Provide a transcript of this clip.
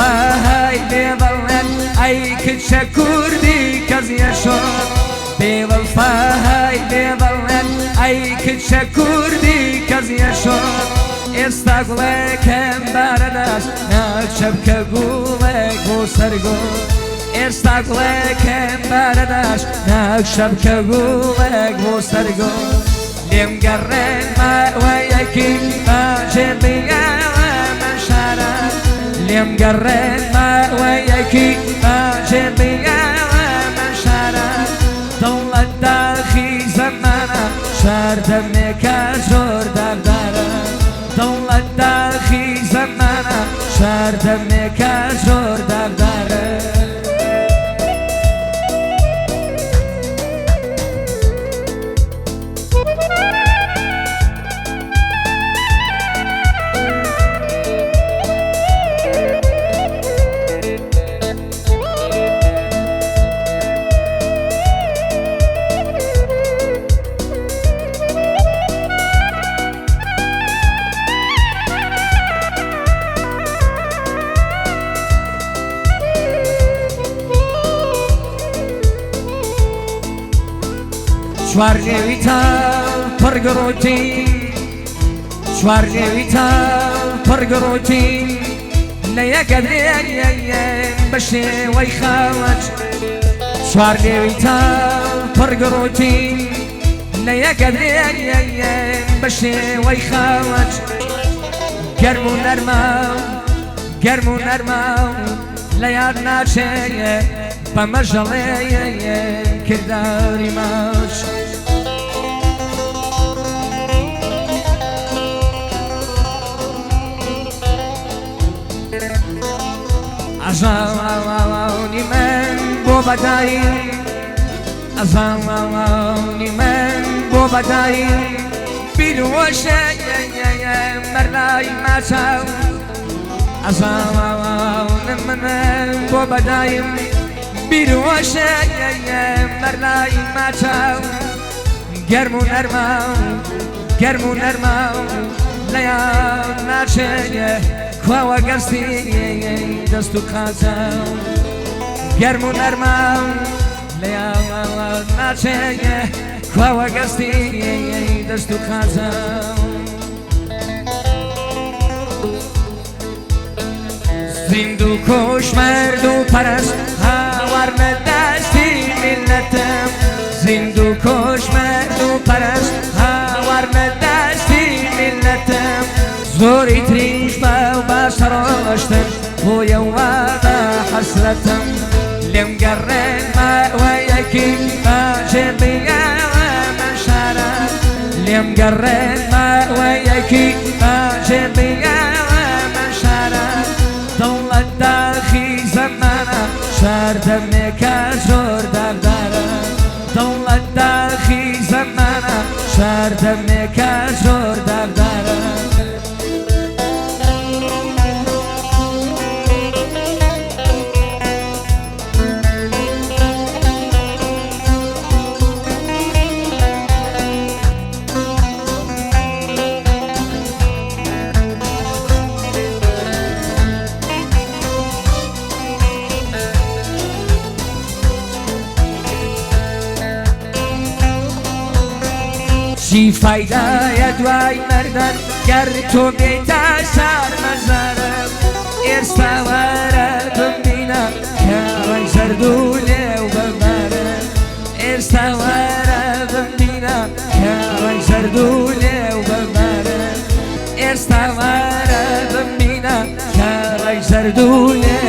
بێوەفای لێ بەڵێن ئەی کچە کوردی کەس یەشۆر بێوەفای لێ بەڵێن ئەی کچە کوردی کەس یەشۆر ئێستا گوڵێکم بارەداش ناکچە بکە گوڵێک بۆ سەرگۆ ئێستا گوڵێکم بارەداش ناکچە بکە گوڵێک بۆ سەرگۆ لێم گەڕێن ماوەیەکی باجێ بگەوە من شارە لێم گەڕێن ماوەیەکی باجێ بگەوە من شارە دەوڵەت داخی زەمانە شار دەمێکە زۆر داغدارە دەوڵەت داخی زەمانە شار دەمێکە زۆر داغدارە چوار نێوی تاڵ پڕگڕۆتین چوار نێوی تاڵ پڕگڕۆتین لە یەکە درێن بە شێوەی خاوەت چوار نێوی تاڵ پڕگڕۆتین لە یەکە درێن بە شێوەی خاوەت گەرم و نەرما گەرم و نەرما لە یاد ناچێ بە مەژەڵێ کرداری ماچ ئەزاڵی من بۆ بەدایی ئەزاڵی من بۆ بەدایی بیرۆشە مەرلای ماچاو ئەزاڵی من بۆ بەدایم بیرۆشە مەرلای ماچاو گەرم و نەرما گەرم و نەرما لەیان ناچێ خواوە گەستی دەست و قاچاو گەرم و نەرما لەیان ناچێ خواوە گەستی دەست و قاچاو زیند و کوشمەرد و پەرست هاوارمە دەستی میلەتم زیند و کوشمەرد و پەرست هاوارمە دەستی میلەتم زۆری تریش بە و باشە ڕۆشتن بۆیە وادە حەسرەتم لێم گەڕێن ماوەیەکی باجێ بگەوە من شارە لێم گەڕێن ماوەیەکی باجێ بگەوە من شارە دەوڵەت داخی زەمانە شار دەمێکە زۆر داغدارە دەوڵەت داخی زەمانە شار دەمێکە زۆر داغدارە چی فایدایە دوای مەردن گەر تۆ بێیتە شار مەزارم ئێستا وەرە ببینە کاوای زەرد و لێو بەمارم ئێستا وەرە ببینە کاوای زەرد و لێو بەمارم ئێستا وەرە ببینە کاوای زەرد و لێو